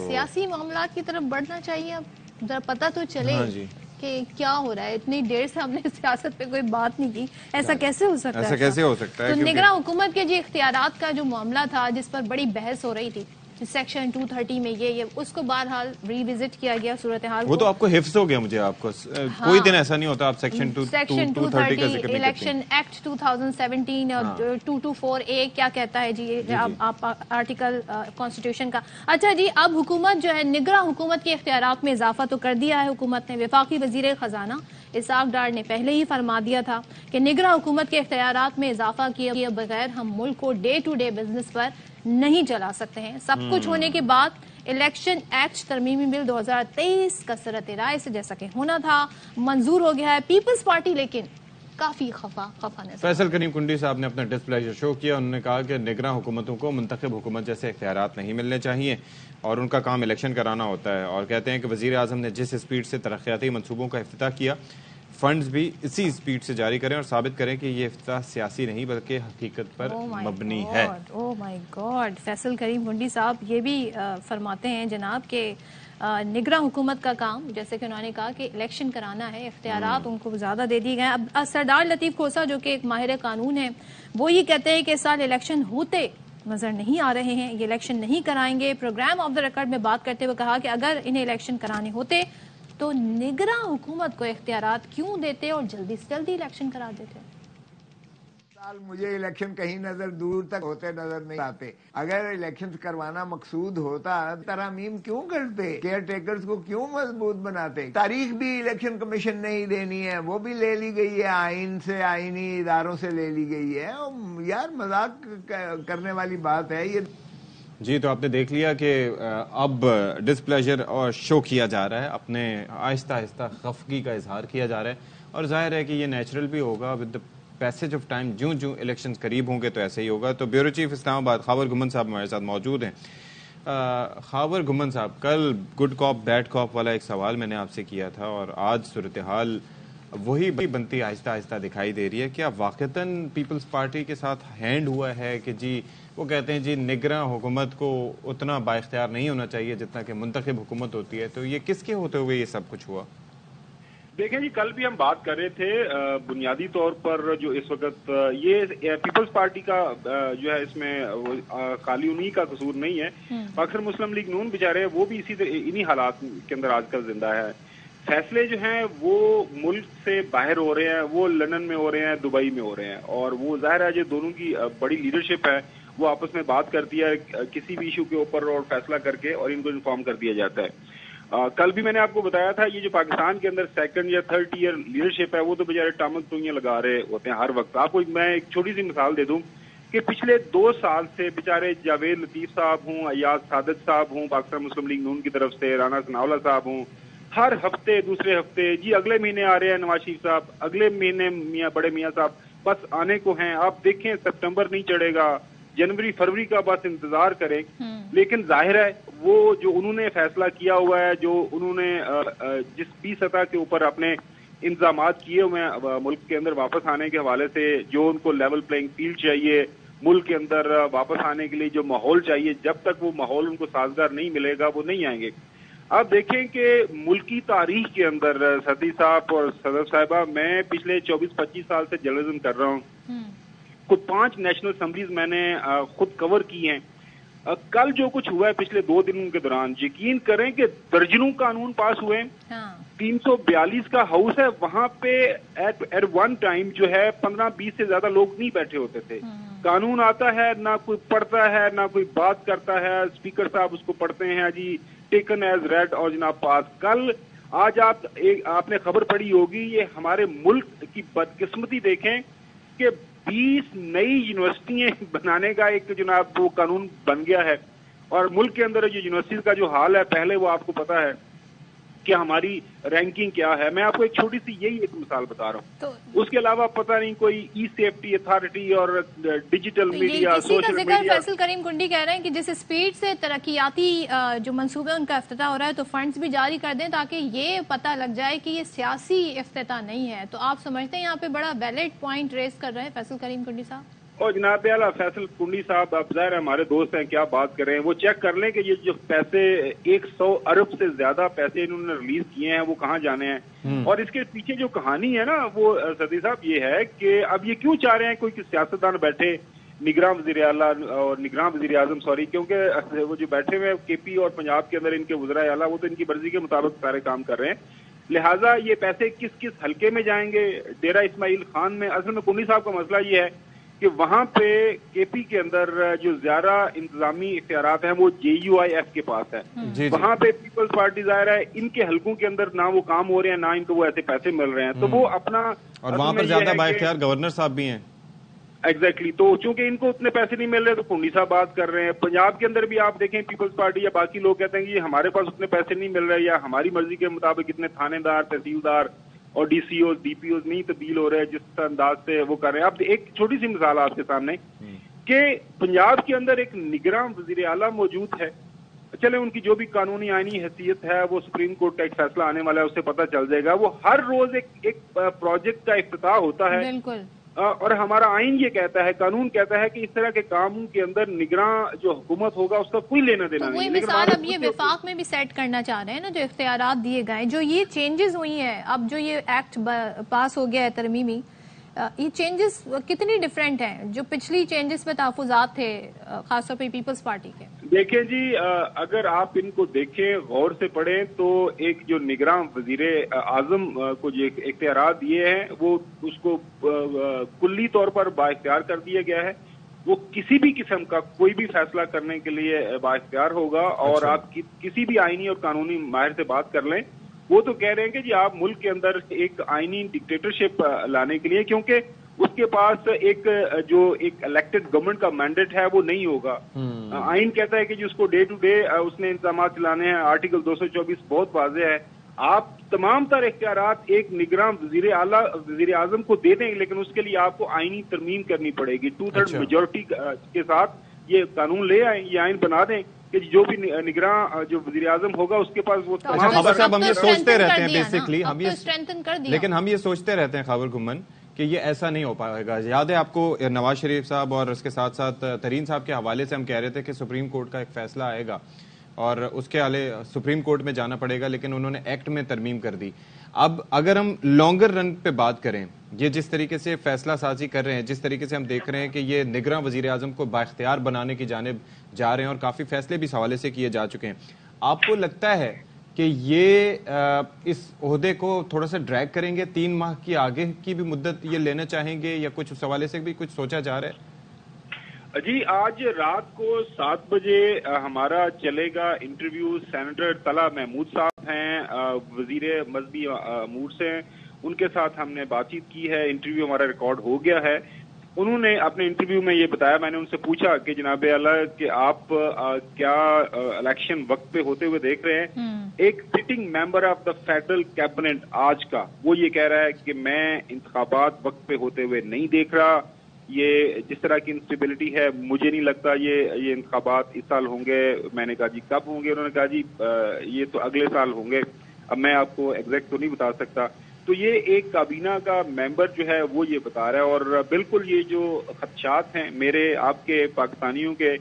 سیاسی معاملات کی طرف بڑھنا چاہیے. اب ذرا پتہ تو چلے کہ کیا ہو رہا ہے. اتنی دیر سے ہم نے سیاست پہ کوئی بات نہیں کی. ایسا کیسے ہو سکتا ہے؟ ایسا کیسے ہو سکتا ہے؟ تو نگراں حکومت کے اختیارات کا جو معاملہ تھا جس پر بڑی بحث ہو رہی تھی سیکشن 230 میں یہ اس کو بہرحال ری وزٹ کیا گیا صورتحال کو. وہ تو آپ کو حفظ ہو گیا. مجھے آپ کو کوئی دن ایسا نہیں ہوتا آپ سیکشن 230 کا ذکر نہیں کرتے. الیکشن ایکٹ 2017 اور 224A کیا کہتا ہے جی آپ آرٹیکل کانسٹیٹیوشن کا. اچھا جی, اب حکومت جو ہے نگراں حکومت کے اختیارات میں اضافہ تو کر دیا ہے حکومت نے. وفاقی وزیر خزانہ اسحاق ڈار نے پہلے ہی فرما دیا تھا کہ نگراں حکومت کے اختیارات میں اضافہ کیے بغیر ہم ملک کو ڈے ٹو ڈے بزنس پر نہیں چلا سکتے ہیں. سب کچھ ہونے کے بعد الیکشن ایکٹ ترمیمی بل 2023 کثرت رائے سے جیسا کہ ہونا تھا منظور ہو گیا ہے. پیپلز پارٹی لیکن کافی خفا نظر. فیصل کریم کنڈی صاحب نے اپنا ڈسپلیجر شو کیا. انہوں نے کہا کہ نگراں حکومتوں کو منتخب حکومت جیسے اختیارات نہیں ملنے چاہیے اور ان کا کام الیکشن کرانا ہوتا ہے. اور کہتے ہیں کہ وزیر اعظم نے جس اسپیڈ سے ترقیاتی منصوبوں کا افتتاح کیا فنڈز بھی اسی اسپیڈ سے جاری کریں اور ثابت کریں کہ یہ افتتاح سیاسی نہیں بلکہ حقیقت پر مبنی ہے. اوہ مائی گاڈ. فیصل کریم کنڈی صاحب یہ بھی فرماتے ہیں جناب کہ نگراں حکومت کا کام جیسے کہ انہوں نے کہا کہ الیکشن کرانا ہے, اختیارات ان کو زیادہ دے دیے گئے ہیں. اب سردار لطیف کھوسہ جو کہ ایک ماہر قانون ہیں وہ یہ کہتے ہیں کہ اس سال الیکشن ہوتے نظر نہیں آ رہے ہیں, یہ الیکشن نہیں کرائیں گے. پروگرام آف دا ریکارڈ میں بات کرتے ہوئے کہا کہ اگر انہیں الیکشن کرانے ہوتے تو نگراں حکومت کو اختیارات کیوں دیتے اور جلدی سے جلدی الیکشن کرا دیتے. مجھے الیکشن کہیں نظر دور تک ہوتے نظر نہیں آتے. اگر الیکشن کروانا مقصود ہوتا ترامیم کیوں کرتے, کیئر ٹیکرز کو کیوں مضبوط بناتے. تاریخ بھی الیکشن کمیشن نے ہی دینی ہے, وہ بھی لے لی گئی ہے آئین سے, آئینی اداروں سے لے لی گئی ہے. یار مذاق کرنے والی بات ہے یہ. جی تو آپ نے دیکھ لیا کہ اب ڈسپلیجر اور شو کیا جا رہا ہے, اپنے آہستہ آہستہ خفگی کا اظہار کیا جا رہا ہے اور ظاہر ہے کہ یہ نیچرل بھی ہوگا. With the passage of time جوں الیکشنز قریب ہوں گے تو ایسے ہی ہوگا. تو بیورو چیف اسلام آباد خاور گھمن صاحب ہمارے ساتھ موجود ہیں. خاور گھمن صاحب, کل گڈ کاپ بیڈ کاپ والا ایک سوال میں نے آپ سے کیا تھا اور آج صورتحال وہی بنتی آہستہ آہستہ دکھائی دے رہی ہے. کیا واقعتاً پیپلز پارٹی کے ساتھ ہینڈ ہوا ہے کہ جی وہ کہتے ہیں جی نگراں حکومت کو اتنا با اختیار نہیں ہونا چاہیے جتنا کہ منتخب حکومت ہوتی ہے, تو یہ کس کے ہوتے ہوئے یہ سب کچھ ہوا؟ دیکھیں جی, کل بھی ہم بات کر رہے تھے بنیادی طور پر جو اس وقت یہ پیپلز پارٹی کا جو ہے اس میں خالی انہی کا قصور نہیں ہے. پاکستان مسلم لیگ نون بیچارے وہ بھی انہی حالات کے اندر آج کل زندہ ہے. فیصلے جو ہیں وہ ملک سے باہر ہو رہے ہیں, وہ لندن میں ہو رہے ہیں, دبئی میں ہو رہے ہیں, اور وہ ظاہر ہے جو دونوں کی بڑی لیڈرشپ ہے وہ آپس میں بات کرتی ہے کسی بھی ایشو کے اوپر اور فیصلہ کر کے اور ان کو انفارم کر دیا جاتا ہے. کل بھی میں نے آپ کو بتایا تھا یہ جو پاکستان کے اندر سیکنڈ یا تھرڈ ایئر لیڈرشپ ہے وہ تو بیچارے ٹامک ٹوئیاں لگا رہے ہوتے ہیں ہر وقت. آپ کو میں ایک چھوٹی سی مثال دے دوں کہ پچھلے 2 سال سے بیچارے جاوید لطیف صاحب ہوں, ایاز صادق صاحب ہوں پاکستان مسلم لیگ نون کی طرف سے, رانا ثناءاللہ صاحب ہوں, ہر ہفتے دوسرے ہفتے جی اگلے مہینے آ رہے ہیں نواز شریف صاحب, اگلے مہینے بڑے میاں صاحب بس آنے کو ہیں. آپ دیکھیں سپٹمبر نہیں چڑھے گا, جنوری فروری کا بس انتظار کریں. لیکن ظاہر ہے وہ جو انہوں نے فیصلہ کیا ہوا ہے, جو انہوں نے جس بھی سطح کے اوپر اپنے انتظامات کیے ہوئے ہیں ملک کے اندر واپس آنے کے حوالے سے, جو ان کو لیول پلینگ فیلڈ چاہیے ملک کے اندر واپس آنے کے لیے, جو ماحول چاہیے, جب تک وہ ماحول ان کو سازگار نہیں ملے گا وہ نہیں آئیں گے. آپ دیکھیں کہ ملکی تاریخ کے اندر سدی صاحب اور صدر صاحبہ, میں پچھلے 24-25 سال سے جرنلزم کر رہا ہوں, خود 5 نیشنل اسمبلیز میں نے خود کور کی ہیں. کل جو کچھ ہوا ہے پچھلے 2 دنوں کے دوران, یقین کریں کہ درجنوں قانون پاس ہوئے. 342 کا ہاؤس ہے, وہاں پہ ایٹ ون ٹائم جو ہے 15-20 سے زیادہ لوگ نہیں بیٹھے ہوتے تھے. قانون آتا ہے, نہ کوئی پڑھتا ہے نہ کوئی بات کرتا ہے, اسپیکر صاحب اس کو پڑھتے ہیں جی ٹیکن ایز ریڈ اور جناب پاس. کل آج آپ نے خبر پڑھی ہوگی, یہ ہمارے ملک کی بدقسمتی دیکھیں کہ 20 نئی یونیورسٹیاں بنانے کا ایک جناب وہ قانون بن گیا ہے. اور ملک کے اندر جو یونیورسٹیز کا جو حال ہے پہلے وہ آپ کو پتا ہے کہ ہماری رینکنگ کیا ہے. میں آپ کو ایک چھوٹی سی یہی ایک مثال بتا رہا ہوں, اس کے علاوہ پتہ نہیں کوئی ای سیفٹی اتھارٹی اور digital media social media. Faisal Karim Kundi کہہ رہے ہیں کہ جس اسپیڈ سے ترقیاتی جو منصوبے ان کا افتتاح ہو رہا ہے تو فنڈز بھی جاری کر دیں تاکہ یہ پتہ لگ جائے کہ یہ سیاسی افتتاح نہیں ہے. تو آپ سمجھتے ہیں یہاں پہ بڑا ویلڈ پوائنٹ ریز کر رہے ہیں فیصل کریم کنڈی صاحب؟ اور جناب اعلیٰ فیصل کنڈی صاحب اب ظاہر ہے ہمارے دوست ہیں، کیا بات کر رہے ہیں، وہ چیک کر لیں کہ یہ جو پیسے 100 ارب سے زیادہ پیسے انہوں نے ریلیز کیے ہیں وہ کہاں جانے ہیں. اور اس کے پیچھے جو کہانی ہے نا وہ صدی صاحب یہ ہے کہ اب یہ کیوں چاہ رہے ہیں کوئی سیاستدان بیٹھے نگراں وزیر اعلیٰ اور نگراں وزیر اعظم کیونکہ وہ جو بیٹھے ہوئے کے پی اور پنجاب کے اندر ان کے وزراء اعلیٰ وہ تو ان کی مرضی کے مطابق سارے کام کر رہے ہیں، لہٰذا یہ پیسے کس کس حلقے میں جائیں گے. ڈیرہ اسماعیل خان میں اصل میں کنڈی صاحب کا مسئلہ یہ ہے کہ وہاں پہ کے پی کے اندر جو زیادہ انتظامی اختیارات ہیں وہ JUIF کے پاس ہے. وہاں پہ پیپلز پارٹی ظاہر ہے ان کے حلقوں کے اندر نہ وہ کام ہو رہے ہیں نہ ان کو وہ ایسے پیسے مل رہے ہیں، تو وہ اپنا اور وہاں پر زیادہ بااختیار گورنر صاحب بھی ہیں. ایگزیکٹلی تو چونکہ ان کو اتنے پیسے نہیں مل رہے تو کنڈی صاحب بات کر رہے ہیں. پنجاب کے اندر بھی آپ دیکھیں پیپلز پارٹی یا باقی لوگ کہتے ہیں کہ ہمارے پاس اتنے پیسے نہیں مل رہے یا ہماری مرضی کے مطابق اتنے تھانے دار تحصیلدار اور DCOs DPOs نہیں تبدیل ہو رہے ہیں جس انداز سے وہ کر رہے ہیں. اب ایک چھوٹی سی مثال آپ کے سامنے کہ پنجاب کے اندر ایک نگراں وزیر اعلیٰ موجود ہے، چلے ان کی جو بھی قانونی آئینی حیثیت ہے وہ سپریم کورٹ کا ایک فیصلہ آنے والا ہے اس سے پتہ چل جائے گا. وہ ہر روز ایک پروجیکٹ کا افتتاح ہوتا ہے بالکل، اور ہمارا آئین یہ کہتا ہے، قانون کہتا ہے کہ اس طرح کے کاموں کے اندر نگراں جو حکومت ہوگا اس کا کوئی لینا دینا تو نہیں. وہی مثال اب یہ وفاق میں بھی سیٹ کرنا چاہ رہے ہیں نا، جو اختیارات دیے گئے جو یہ چینجز ہوئی ہیں، اب جو یہ ایکٹ پاس ہو گیا ہے ترمیمی، یہ چینجز کتنی ڈیفرنٹ ہیں جو پچھلی چینجز پہ تحفظات تھے خاص طور پہ پیپلز پارٹی کے؟ دیکھیں جی اگر آپ ان کو دیکھیں غور سے پڑھیں تو ایک جو نگراں وزیر اعظم کو جو اختیارات دیے ہیں وہ اس کو کلی طور پر بااختیار کر دیا گیا ہے. وہ کسی بھی قسم کا کوئی بھی فیصلہ کرنے کے لیے بااختیار ہوگا. اور آپ کسی بھی آئینی اور قانونی ماہر سے بات کر لیں وہ تو کہہ رہے ہیں کہ جی آپ ملک کے اندر ایک آئینی ڈکٹیٹرشپ لانے کے لیے، کیونکہ اس کے پاس ایک الیکٹڈ گورنمنٹ کا مینڈیٹ ہے وہ نہیں ہوگا. آئین کہتا ہے کہ جی اس کو ڈے ٹو ڈے اس نے انتظامات چلانے ہیں. آرٹیکل 224 بہت واضح ہے. آپ تمام تر اختیارات ایک نگراں وزیر اعظم کو دے دیں لیکن اس کے لیے آپ کو آئینی ترمیم کرنی پڑے گی. 2/3 میجورٹی کے ساتھ یہ قانون لے آئیں، یہ آئین بنا دیں کہ جو بھی نگراں جو وزیر اعظم ہوگا اس کے پاس وہ خبر صاحب ہم یہ سوچتے رہتے ہیں بیسکلی لیکن ہم یہ سوچتے رہتے ہیں خبر گمن کہ یہ ایسا نہیں ہو پائے گا. یاد ہے آپ کو نواز شریف صاحب اور اس کے ساتھ ساتھ ترین صاحب کے حوالے سے ہم کہہ رہے تھے کہ سپریم کورٹ کا ایک فیصلہ آئے گا اور اس کے آلے سپریم کورٹ میں جانا پڑے گا، لیکن انہوں نے ایکٹ میں ترمیم کر دی. اب اگر ہم لانگر رن پہ بات کریں، یہ جس طریقے سے فیصلہ سازی کر رہے ہیں، جس طریقے سے ہم دیکھ رہے ہیں کہ یہ نگراں وزیر اعظم کو بااختیار بنانے کی جانب جا رہے ہیں اور کافی فیصلے بھی اس حوالے سے کیے جا چکے ہیں، آپ کو لگتا ہے کہ یہ اس عہدے کو تھوڑا سا ڈریگ کریں گے، 3 ماہ کی آگے کی بھی مدت یہ لینا چاہیں گے یا کچھ اس حوالے سے بھی کچھ سوچا جا رہا ہے؟ جی آج رات کو 7 بجے ہمارا چلے گا انٹرویو. سینیٹر طلحہ محمود صاحب ہیں، وزیر مذہبی امور سے، ان کے ساتھ ہم نے بات چیت کی ہے. انٹرویو ہمارا ریکارڈ ہو گیا ہے. انہوں نے اپنے انٹرویو میں یہ بتایا، میں نے ان سے پوچھا کہ جناب اعلیٰ کہ آپ کیا الیکشن وقت پہ ہوتے ہوئے دیکھ رہے ہیں؟ ایک sitting member of the federal cabinet آج کا وہ یہ کہہ رہا ہے کہ میں انتخابات وقت پہ ہوتے ہوئے نہیں دیکھ رہا. یہ جس طرح کی انسٹیبلٹی ہے مجھے نہیں لگتا یہ انتخابات اس سال ہوں گے. میں نے کہا جی کب ہوں گے؟ انہوں نے کہا جی یہ تو اگلے سال ہوں گے. اب میں آپ کو ایگزیکٹ تو نہیں بتا سکتا. تو یہ ایک کابینہ کا ممبر جو ہے وہ یہ بتا رہا ہے. اور بالکل یہ جو خدشات ہیں میرے آپ کے پاکستانیوں کے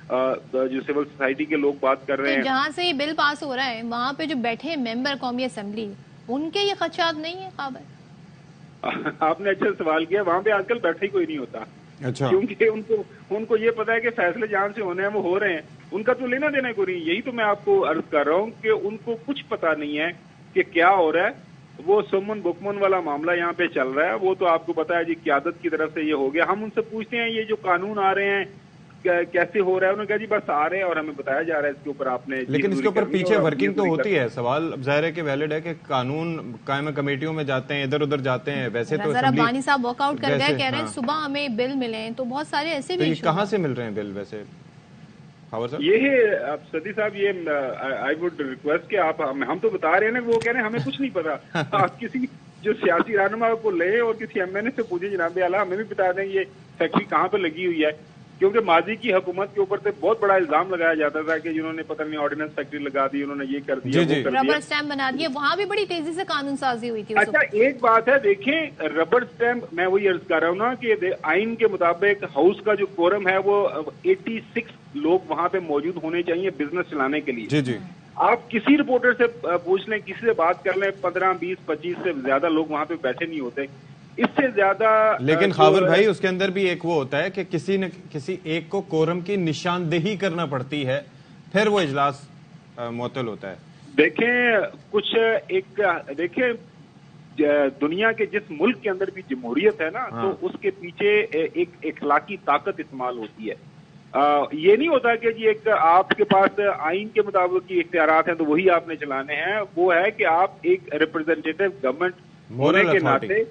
جو سول سوسائٹی کے لوگ بات کر رہے ہیں، جہاں سے یہ بل پاس ہو رہا ہے وہاں پہ جو بیٹھے ہیں ممبر قومی اسمبلی ان کے یہ خدشات نہیں ہیں خبر؟ آپ نے اچھا سوال کیا. وہاں پہ آج کل بیٹھا ہی کوئی نہیں ہوتا. اچھا. کیونکہ ان کو یہ پتا ہے کہ فیصلے جہاں سے ہونے ہیں وہ ہو رہے ہیں. ان کا تو لینا دینا کوئی نہیں. یہی تو میں آپ کو عرض کر رہا ہوں کہ ان کو کچھ پتا نہیں ہے کہ کیا ہو رہا ہے. وہ سمن بکمن والا معاملہ یہاں پہ چل رہا ہے. وہ تو آپ کو پتا ہے جی قیادت کی طرف سے یہ ہو گیا. ہم ان سے پوچھتے ہیں یہ جو قانون آ رہے ہیں کیسے ہو رہا ہے؟ انہوں نے کہا جی بس آ رہے ہیں اور ہمیں بتایا جا رہا ہے اس کے اوپر آپ نے. لیکن اس کے اوپر پیچھے ورکنگ تو ہوتی ہے. سوال ظاہر ہے کہ ویلڈ ہے کہ قانون قائم کمیٹیوں میں جاتے ہیں، ادھر ادھر جاتے ہیں. ویسے تو بانی صاحب واک آؤٹ کر گئے، کہہ رہے ہیں صبح ہمیں بل ملے تو بہت سارے ایسے بھی کہاں سے مل رہے ہیں بل؟ ویسے یہ سدی صاحب یہ آئی وڈ ریکویسٹ کہ آپ ہم تو بتا رہے ہیں نا، وہ کہہ رہے ہیں ہمیں کچھ نہیں پتا. آپ کسی جو سیاسی رہنما کو لے اور کسی ایم این اے سے پوچھے جناب اعلیٰ ہمیں بھی بتا دیں یہ فیکٹری کہاں پہ لگی ہوئی ہے. کیونکہ ماضی کی حکومت کے اوپر سے بہت بڑا الزام لگایا جاتا تھا کہ جنہوں نے پتہ نہیں آرڈیننس فیکٹری لگا دی، انہوں نے یہ کر دیا، وہ کر دیا، ربر اسٹیمپ بنا دیے، وہاں بھی بڑی تیزی سے قانون سازی ہوئی تھی۔ اچھا ایک بات ہے، دیکھیں ربر اسٹیمپ، میں وہی عرض کر رہا ہوں نا کہ آئین کے مطابق ہاؤس کا جو کورم ہے وہ 86 لوگ وہاں پہ موجود ہونے چاہیے بزنس چلانے کے لیے۔ جی جی، آپ کسی رپورٹر سے پوچھ لیں، کسی سے بات کر لیں، 15 20 25 سے زیادہ لوگ وہاں پہ بیٹھے نہیں ہوتے، اس سے زیادہ۔ لیکن خاور بھائی اس کے اندر بھی ایک وہ ہوتا ہے کہ کسی ایک کو کورم کی نشاندہی کرنا پڑتی ہے، پھر وہ اجلاس معطل ہوتا ہے۔ دیکھیں کچھ ایک، دیکھیں دنیا کے جس ملک کے اندر بھی جمہوریت ہے نا، تو اس کے پیچھے ایک اخلاقی طاقت استعمال ہوتی ہے۔ یہ نہیں ہوتا کہ جی ایک آپ کے پاس آئین کے مطابق کی اختیارات ہیں تو وہی آپ نے چلانے ہیں، وہ ہے کہ آپ ایک ریپرزینٹیٹو گورنمنٹ ہونے کے ناطے،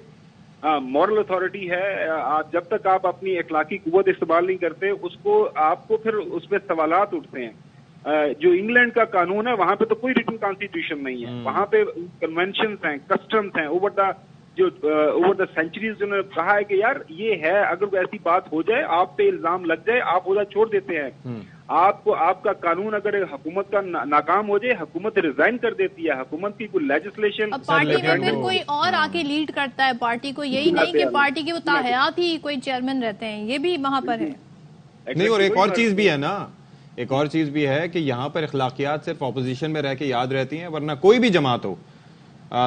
مورل اتھارٹی ہے، جب تک آپ اپنی اخلاقی قوت استعمال نہیں کرتے اس کو، آپ کو پھر اس پہ سوالات اٹھتے ہیں۔ جو انگلینڈ کا قانون ہے وہاں پہ تو کوئی ریٹن کانسٹیٹیوشن نہیں ہے، وہاں پہ کنونشنز ہیں، کسٹمز ہیں، اوور دا سینچریز انہوں نے کہا ہے کہ یار یہ ہے، اگر کوئی ایسی بات ہو جائے، آپ پہ الزام لگ جائے، آپ عہدہ چھوڑ دیتے ہیں۔ آپ کا قانون اگر حکومت کا ناکام ہو جائے، حکومت ریزائن کر دیتی ہے، حکومت کی کوئی لیجسلیشن، اب پارٹی میں پھر کوئی اور آ کے لیڈ کرتا ہے پارٹی کو، یہی نہیں کہ پارٹی کے وہ تاحیات ہی کوئی چیئرمین رہتے ہیں، یہ بھی وہاں پر ہے۔ نہیں، اور ایک اور چیز بھی ہے نا، ایک اور چیز بھی ہے کہ یہاں پر اخلاقیات صرف اپوزیشن میں رہ کے یاد رہتی ہیں، ورنہ کوئی بھی جماعت ہو،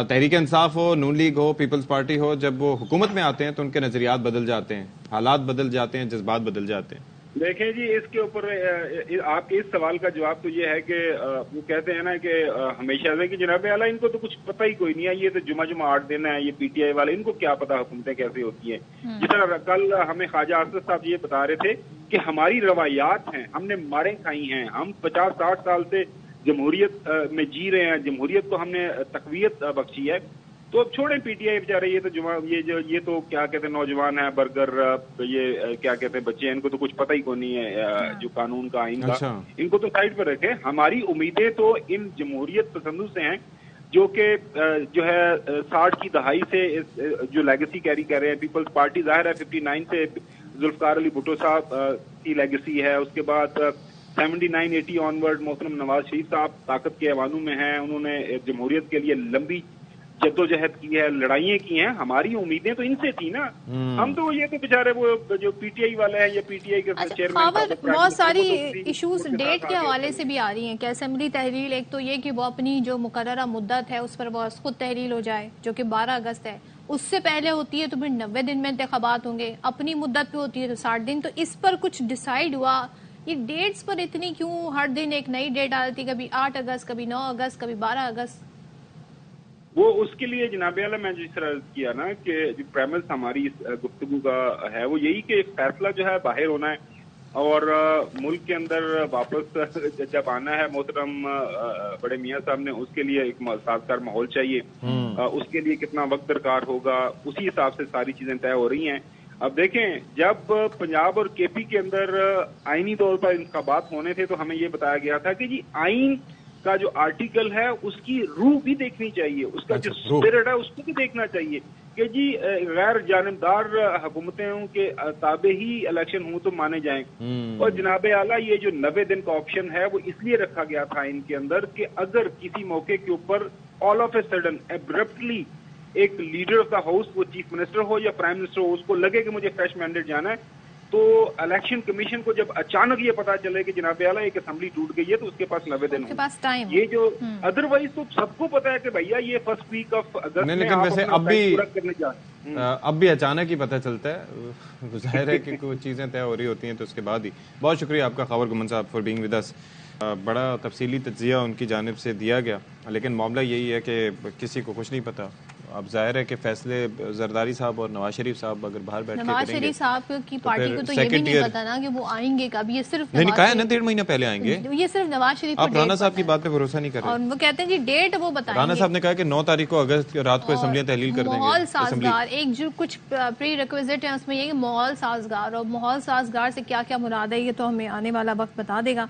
تحریک انصاف ہو، نون لیگ ہو، پیپلز پارٹی ہو، جب وہ حکومت میں آتے ہیں تو ان کے نظریات بدل جاتے ہیں، حالات بدل جاتے ہیں، جذبات بدل جاتے ہیں۔ دیکھیں جی اس کے اوپر آپ کے اس سوال کا جواب تو یہ ہے کہ وہ کہتے ہیں نا کہ ہمیشہ سے کہ جناب اعلیٰ ان کو تو کچھ پتہ ہی کوئی نہیں ہے، یہ تو جمعہ 8 دن ہے، یہ پی ٹی آئی والے، ان کو کیا پتا حکومتیں کیسے ہوتی ہیں۔ جس طرح کل ہمیں خواجہ اسد صاحب یہ بتا رہے تھے کہ ہماری روایات ہیں، ہم نے ماریں کھائی ہیں، ہم 50-60 سال سے جمہوریت میں جی رہے ہیں، جمہوریت کو ہم نے تقویت بخشی ہے، تو اب چھوڑیں پی ٹی آئی بیچارے، یہ تو کیا کہتے ہیں نوجوان ہیں، برگر، یہ کیا کہتے ہیں بچے ہیں، ان کو تو کچھ پتہ ہی کو نہیں ہے جو قانون کا، آئین کا، ان کو تو سائڈ پر رکھیں۔ ہماری امیدیں تو ان جمہوریت پسندوں سے ہیں جو کہ جو ہے 60 کی دہائی سے جو لیگیسی کیری کر رہے ہیں۔ پیپلز پارٹی ظاہر ہے 59 سے ذوالفقار علی بھٹو صاحب کی لیگیسی ہے، اس کے بعد 79-80 آنورڈ محترم نواز شریف صاحب طاقت کے ایوانوں میں ہیں، انہوں نے جمہوریت کے لیے لمبی جدوجہد کی ہے، لڑائیاں کی ہیں، ہماری امیدیں تو ان سے تھی نا۔ ہم تو یہ تو بیچارے وہ جو پی ٹی آئی والے ہیں یا پی ٹی آئی کے چیئرمین، بہت ساری ایشوز ڈیٹ کے حوالے سے بھی آ رہی ہیں کہ اسمبلی تحلیل، ایک تو یہ کہ وہ اپنی جو مقررہ مدت ہے اس پر وہ خود تحلیل ہو جائے جو کہ 12 اگست ہے، اس سے پہلے ہوتی ہے تو پھر 90 دن میں انتخابات ہوں گے، اپنی مدت پہ ہوتی ہے تو 60 دن، تو اس پر کچھ ڈیسائیڈ ہوا؟ یہ ڈیٹس پر اتنی کیوں ہر دن ایک نئی ڈیٹ آ رہی، کبھی 8 اگست، کبھی 9 اگست، کبھی 12 اگست؟ وہ اس کے لیے جناب اعلیٰ میں جس طرح کیا نا کہ جو پریمس ہماری گفتگو کا ہے وہ یہی کہ ایک فیصلہ جو ہے باہر ہونا ہے اور ملک کے اندر واپس جب آنا ہے محترم بڑے میاں صاحب نے، اس کے لیے ایک سازگار ماحول چاہیے، اس کے لیے کتنا وقت درکار ہوگا، اسی حساب سے ساری چیزیں طے ہو رہی ہیں۔ اب دیکھیں جب پنجاب اور کے پی کے اندر آئینی طور پر انتخابات ہونے تھے تو ہمیں یہ بتایا گیا تھا کہ جی آئین کا جو آرٹیکل ہے اس کی روح بھی دیکھنی چاہیے، اس کا جو اسپرٹ ہے اس کو بھی دیکھنا چاہیے کہ جی غیر جانبدار حکومتوں کے تابع ہی الیکشن ہوں تو مانے جائیں۔ اور جناب اعلیٰ یہ جو 90 دن کا آپشن ہے وہ اس لیے رکھا گیا تھا ان کے اندر کہ اگر کسی موقع کے اوپر all of a sudden abruptly ایک لیڈر آف دا ہاؤس، وہ چیف منسٹر ہو یا پرائم منسٹر ہو، اس کو لگے کہ مجھے فریش مینڈیٹ جانا ہے، تو الیکشن کمیشن کو جب اچانک یہ پتا چلے کہ جناب اعلیٰ ایک اسمبلی ٹوٹ گئی ہے تو اس کے پاس 90 دن ہوں، یہ جو ادروائز تو سب کو پتا ہے کہ بھیا یہ فرسٹ ویک آف اگست میں لیکن ویسے اب بھی اچانک ہی پتہ چلتا ہے، ظاہر ہے کہ کوئی چیزیں طے ہو رہی ہوتی ہیں تو اس کے بعد ہی۔ بہت شکریہ آپ کا خاور گمن صاحب فار بینگ ود اس، بڑا تفصیلی تجزیہ ان کی جانب سے دیا گیا، لیکن معاملہ یہی ہے کہ کسی کو کچھ نہیں پتا۔ اب ظاہر ہے کہ فیصلے زرداری صاحب اور نواز شریف صاحب اگر باہر بیٹھ کے کریں گے، نواز شریف صاحب کی پارٹی کو تو یہ بھی نہیں پتا نا کہ وہ آئیں گے کب، یہ صرف نہیں کہا ہے نا 1.5 مہینہ پہلے آئیں گے، یہ صرف نواز شریف آپ رانا صاحب کی بات پہ بھروسہ نہیں کر رہے، اور وہ کہتے ہیں جی ڈیٹ وہ بتائیں گے۔ رانا صاحب نے کہا کہ 9 تاریخ کو اگست رات کو اسمبلیاں تحلیل کر دیں گے۔ ماحول سازگار، ایک جو کچھ پری ریکویزٹ ہے اس میں یہ کہ ماحول سازگار، اور ماحول سازگار سے کیا کیا مراد ہے یہ تو ہمیں آنے والا وقت بتا دے گا۔